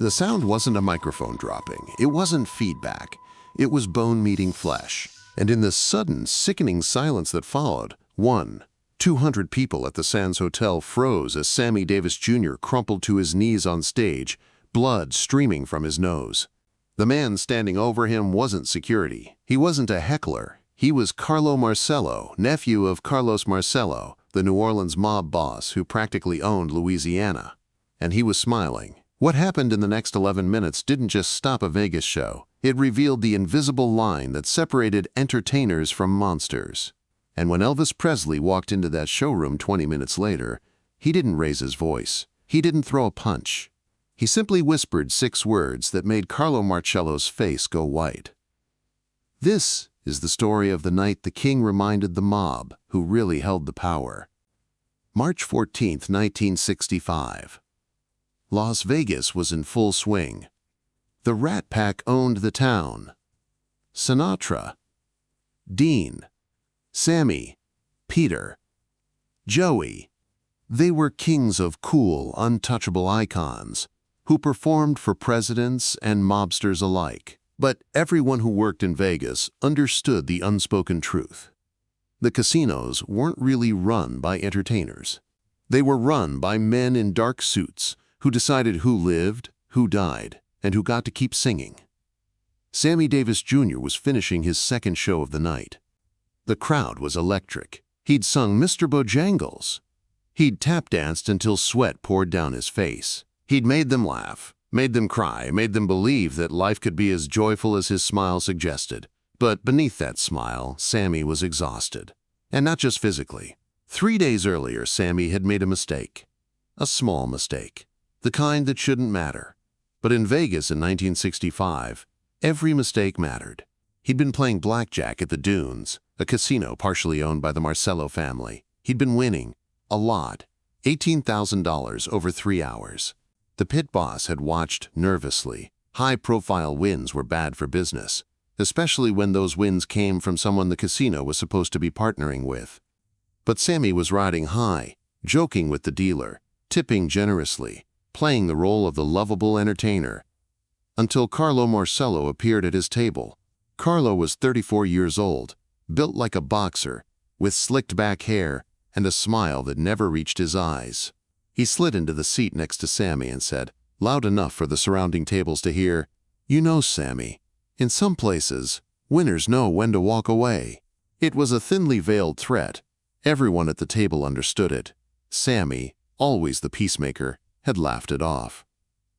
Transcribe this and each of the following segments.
The sound wasn't a microphone dropping. It wasn't feedback. It was bone meeting flesh. And in the sudden, sickening silence that followed, 200 people at the Sands Hotel froze as Sammy Davis Jr. crumpled to his knees on stage, blood streaming from his nose. The man standing over him wasn't security. He wasn't a heckler. He was Carlo Marcello, nephew of Carlos Marcello, the New Orleans mob boss who practically owned Louisiana. And he was smiling. What happened in the next 11 minutes didn't just stop a Vegas show. It revealed the invisible line that separated entertainers from monsters. And when Elvis Presley walked into that showroom 20 minutes later, he didn't raise his voice. He didn't throw a punch. He simply whispered 6 words that made Carlo Marcello's face go white. This is the story of the night the king reminded the mob who really held the power. March 14, 1965. Las Vegas was in full swing. The Rat Pack owned the town. Sinatra, Dean, Sammy, Peter, Joey. They were kings of cool, untouchable icons who performed for presidents and mobsters alike. But everyone who worked in Vegas understood the unspoken truth. The casinos weren't really run by entertainers. They were run by men in dark suits who decided who lived, who died, and who got to keep singing. Sammy Davis Jr. was finishing his second show of the night. The crowd was electric. He'd sung Mr. Bojangles. He'd tap-danced until sweat poured down his face. He'd made them laugh, made them cry, made them believe that life could be as joyful as his smile suggested. But beneath that smile, Sammy was exhausted. And not just physically. 3 days earlier, Sammy had made a mistake. A small mistake. The kind that shouldn't matter. But in Vegas in 1965, every mistake mattered. He'd been playing blackjack at the Dunes, a casino partially owned by the Marcello family. He'd been winning. A lot. $18,000 over 3 hours. The pit boss had watched nervously. High-profile wins were bad for business, especially when those wins came from someone the casino was supposed to be partnering with. But Sammy was riding high, joking with the dealer, tipping generously, playing the role of the lovable entertainer, until Carlo Marcello appeared at his table. Carlo was 34 years old, built like a boxer, with slicked back hair and a smile that never reached his eyes. He slid into the seat next to Sammy and said, loud enough for the surrounding tables to hear, "You know, Sammy, in some places, winners know when to walk away." It was a thinly veiled threat. Everyone at the table understood it. Sammy, always the peacemaker, had laughed it off.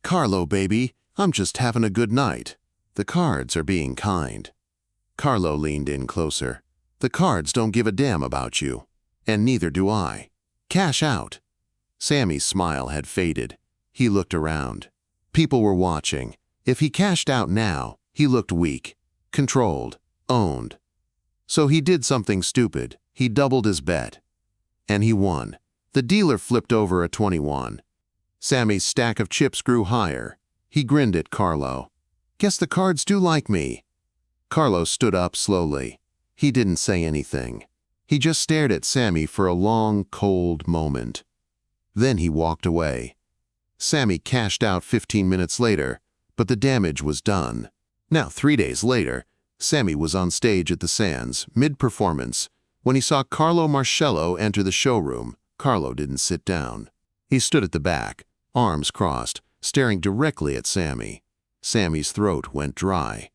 "Carlo, baby, I'm just having a good night. The cards are being kind." Carlo leaned in closer. "The cards don't give a damn about you. And neither do I. Cash out." Sammy's smile had faded. He looked around. People were watching. If he cashed out now, he looked weak, controlled, owned. So he did something stupid. He doubled his bet. And he won. The dealer flipped over a 21. Sammy's stack of chips grew higher. He grinned at Carlo. "Guess the cards do like me." Carlo stood up slowly. He didn't say anything. He just stared at Sammy for a long, cold moment. Then he walked away. Sammy cashed out 15 minutes later, but the damage was done. Now, 3 days later, Sammy was on stage at the Sands, mid-performance. When he saw Carlo Marcello enter the showroom, Carlo didn't sit down. He stood at the back, arms crossed, staring directly at Sammy. Sammy's throat went dry.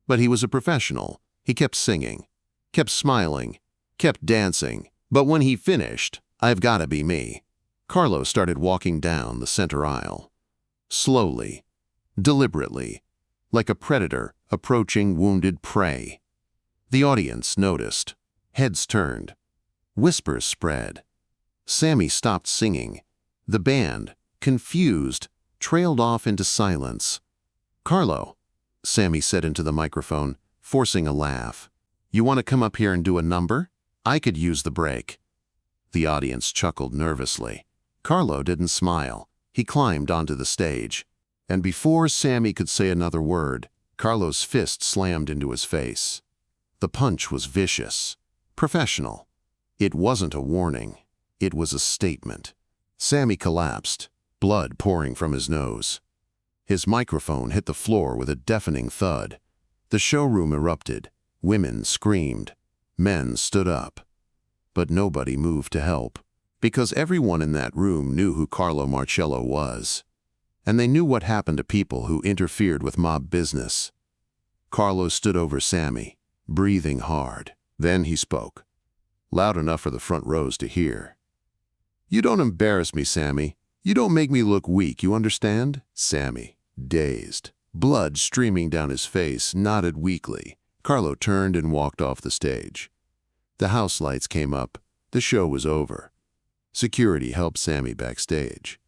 But he was a professional. He kept singing, kept smiling, kept dancing. But when he finished, "I've gotta be me," Carlo started walking down the center aisle. Slowly, deliberately, like a predator approaching wounded prey. The audience noticed. Heads turned. Whispers spread. Sammy stopped singing. The band, confused, trailed off into silence. "Carlo," Sammy said into the microphone, forcing a laugh. "You want to come up here and do a number? I could use the break." The audience chuckled nervously. Carlo didn't smile. He climbed onto the stage. And before Sammy could say another word, Carlo's fist slammed into his face. The punch was vicious, professional. It wasn't a warning. It was a statement. Sammy collapsed, blood pouring from his nose. His microphone hit the floor with a deafening thud. The showroom erupted. Women screamed. Men stood up. But nobody moved to help, because everyone in that room knew who Carlo Marcello was. And they knew what happened to people who interfered with mob business. Carlo stood over Sammy, breathing hard. Then he spoke, loud enough for the front rows to hear. "You don't embarrass me, Sammy. You don't make me look weak, you understand?" Sammy, dazed, blood streaming down his face, nodded weakly. Carlo turned and walked off the stage. The house lights came up. The show was over. Security helped Sammy backstage.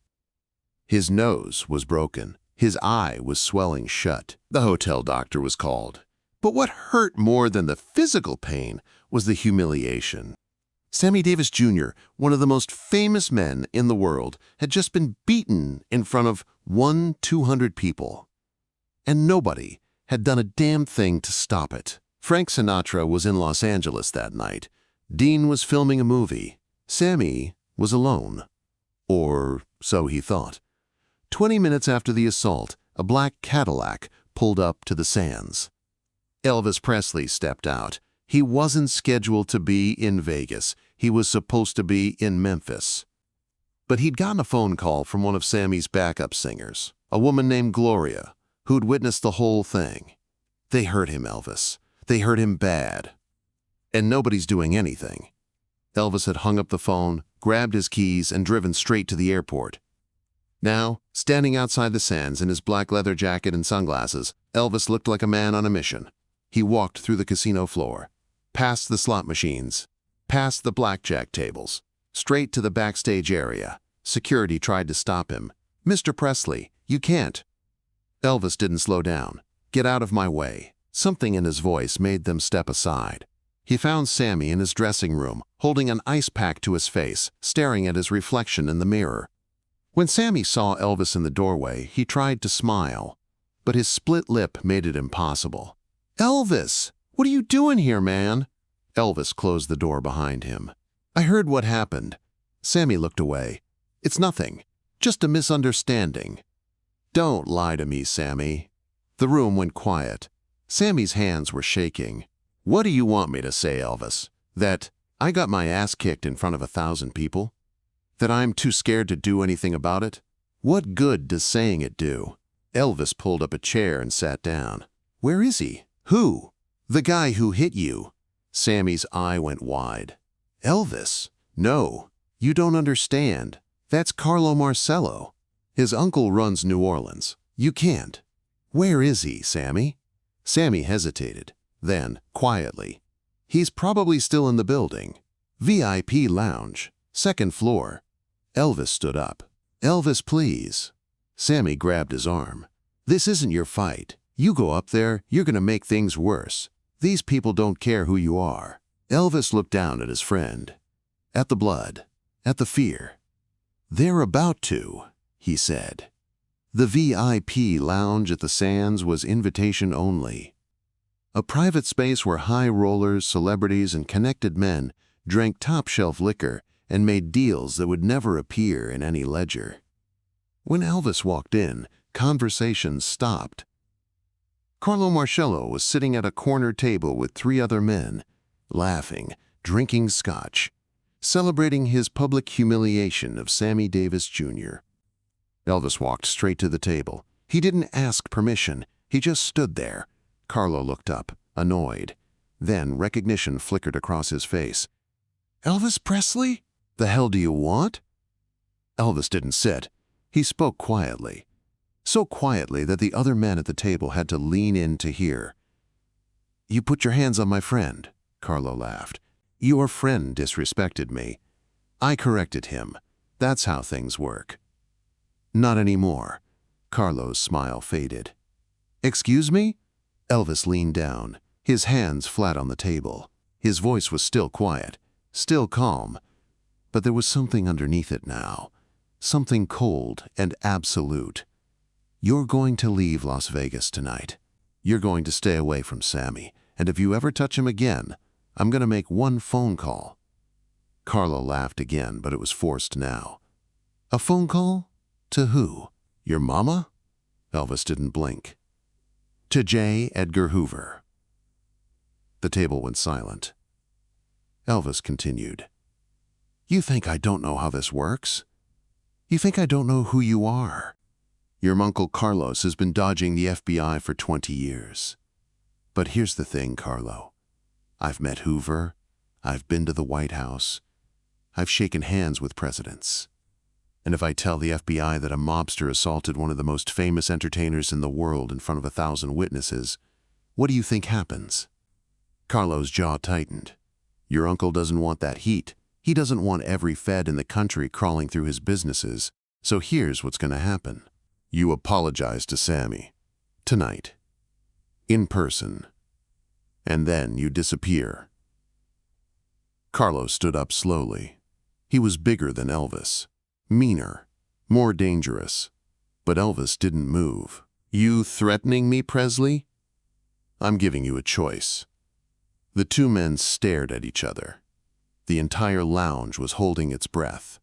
His nose was broken. His eye was swelling shut. The hotel doctor was called. But what hurt more than the physical pain was the humiliation. Sammy Davis Jr., one of the most famous men in the world, had just been beaten in front of 200 people. And nobody had done a damn thing to stop it. Frank Sinatra was in Los Angeles that night. Dean was filming a movie. Sammy was alone. Or so he thought. 20 minutes after the assault, a black Cadillac pulled up to the sands. Elvis Presley stepped out. He wasn't scheduled to be in Vegas. He was supposed to be in Memphis. But he'd gotten a phone call from one of Sammy's backup singers, a woman named Gloria, who'd witnessed the whole thing. They hurt him, Elvis. They hurt him bad. And nobody's doing anything. Elvis had hung up the phone, grabbed his keys, and driven straight to the airport. Now, standing outside the sands in his black leather jacket and sunglasses, Elvis looked like a man on a mission. He walked through the casino floor, past the slot machines, past the blackjack tables, straight to the backstage area. Security tried to stop him. "Mr. Presley, you can't." Elvis didn't slow down. "Get out of my way." Something in his voice made them step aside. He found Sammy in his dressing room, holding an ice pack to his face, staring at his reflection in the mirror. When Sammy saw Elvis in the doorway, he tried to smile, but his split lip made it impossible. "Elvis, what are you doing here, man?" Elvis closed the door behind him. "I heard what happened." Sammy looked away. "It's nothing, just a misunderstanding." "Don't lie to me, Sammy." The room went quiet. Sammy's hands were shaking. "What do you want me to say, Elvis? That I got my ass kicked in front of 1,000 people? That I'm too scared to do anything about it? What good does saying it do?" Elvis pulled up a chair and sat down. "Where is he?" "Who?" "The guy who hit you." Sammy's eye went wide. "Elvis, no, you don't understand. That's Carlo Marcello. His uncle runs New Orleans. You can't." "Where is he, Sammy?" Sammy hesitated. Then, quietly, "He's probably still in the building. VIP lounge, 2nd floor." Elvis stood up. "Elvis, please." Sammy grabbed his arm. "This isn't your fight. You go up there, you're gonna make things worse. These people don't care who you are." Elvis looked down at his friend. At the blood. At the fear. "They're about to," he said. The VIP lounge at the Sands was invitation only. A private space where high rollers, celebrities, and connected men drank top-shelf liquor and made deals that would never appear in any ledger. When Elvis walked in, conversations stopped. Carlo Marcello was sitting at a corner table with 3 other men, laughing, drinking scotch, celebrating his public humiliation of Sammy Davis Jr. Elvis walked straight to the table. He didn't ask permission. He just stood there. Carlo looked up, annoyed. Then recognition flickered across his face. "Elvis Presley? The hell do you want?" Elvis didn't sit. He spoke quietly. So quietly that the other men at the table had to lean in to hear. "You put your hands on my friend," Carlo laughed. "Your friend disrespected me. I corrected him. That's how things work." "Not anymore." Carlo's smile faded. "Excuse me?" Elvis leaned down, his hands flat on the table. His voice was still quiet, still calm, but there was something underneath it now, something cold and absolute. "You're going to leave Las Vegas tonight. You're going to stay away from Sammy, and if you ever touch him again, I'm going to make one phone call." Carlo laughed again, but it was forced now. "A phone call? To who? Your mama?" Elvis didn't blink. To J. Edgar Hoover. The table went silent. Elvis continued. You think I don't know how this works? You think I don't know who you are? Your uncle Carlos has been dodging the FBI for 20 years. But here's the thing, Carlo. I've met Hoover. I've been to the White House. I've shaken hands with presidents. And if I tell the FBI that a mobster assaulted one of the most famous entertainers in the world in front of 1,000 witnesses, what do you think happens? Carlo's jaw tightened. Your uncle doesn't want that heat. He doesn't want every Fed in the country crawling through his businesses. So here's what's going to happen. You apologize to Sammy. Tonight. In person. And then you disappear. Carlo stood up slowly. He was bigger than Elvis. Meaner, more dangerous. But Elvis didn't move. You threatening me, Presley? I'm giving you a choice. The two men stared at each other. The entire lounge was holding its breath.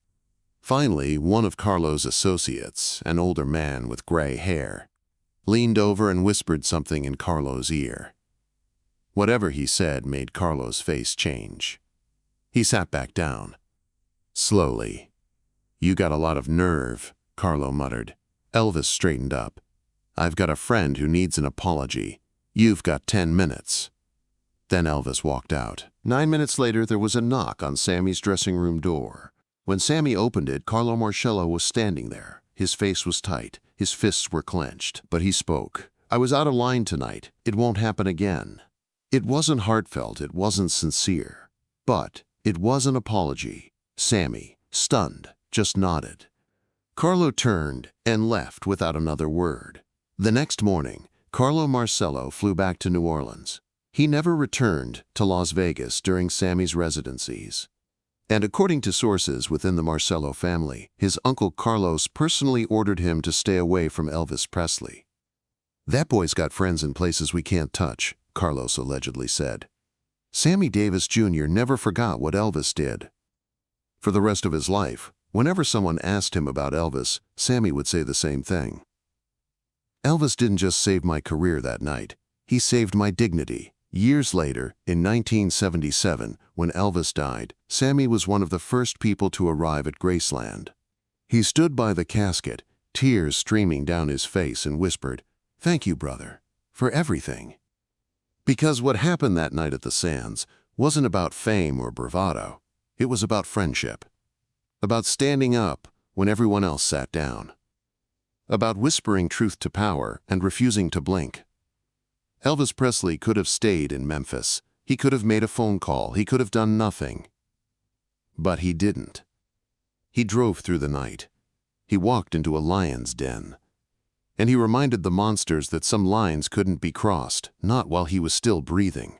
Finally, one of Carlo's associates, an older man with gray hair, leaned over and whispered something in Carlo's ear. Whatever he said made Carlo's face change. He sat back down. Slowly. You got a lot of nerve, Carlo muttered. Elvis straightened up. I've got a friend who needs an apology. You've got 10 minutes. Then Elvis walked out. 9 minutes later, there was a knock on Sammy's dressing room door. When Sammy opened it, Carlo Marcello was standing there. His face was tight. His fists were clenched. But he spoke. I was out of line tonight. It won't happen again. It wasn't heartfelt. It wasn't sincere. But it was an apology. Sammy, stunned, just nodded. Carlo turned and left without another word. The next morning, Carlo Marcello flew back to New Orleans. He never returned to Las Vegas during Sammy's residencies. And according to sources within the Marcello family, his uncle Carlos personally ordered him to stay away from Elvis Presley. That boy's got friends in places we can't touch, Carlos allegedly said. Sammy Davis Jr. never forgot what Elvis did. For the rest of his life, whenever someone asked him about Elvis, Sammy would say the same thing. Elvis didn't just save my career that night, he saved my dignity. Years later, in 1977, when Elvis died, Sammy was one of the first people to arrive at Graceland. He stood by the casket, tears streaming down his face, and whispered, "Thank you, brother, for everything." Because what happened that night at the Sands wasn't about fame or bravado. It was about friendship. About standing up when everyone else sat down. About whispering truth to power and refusing to blink. Elvis Presley could have stayed in Memphis. He could have made a phone call. He could have done nothing. But he didn't. He drove through the night. He walked into a lion's den. And he reminded the monsters that some lines couldn't be crossed, not while he was still breathing.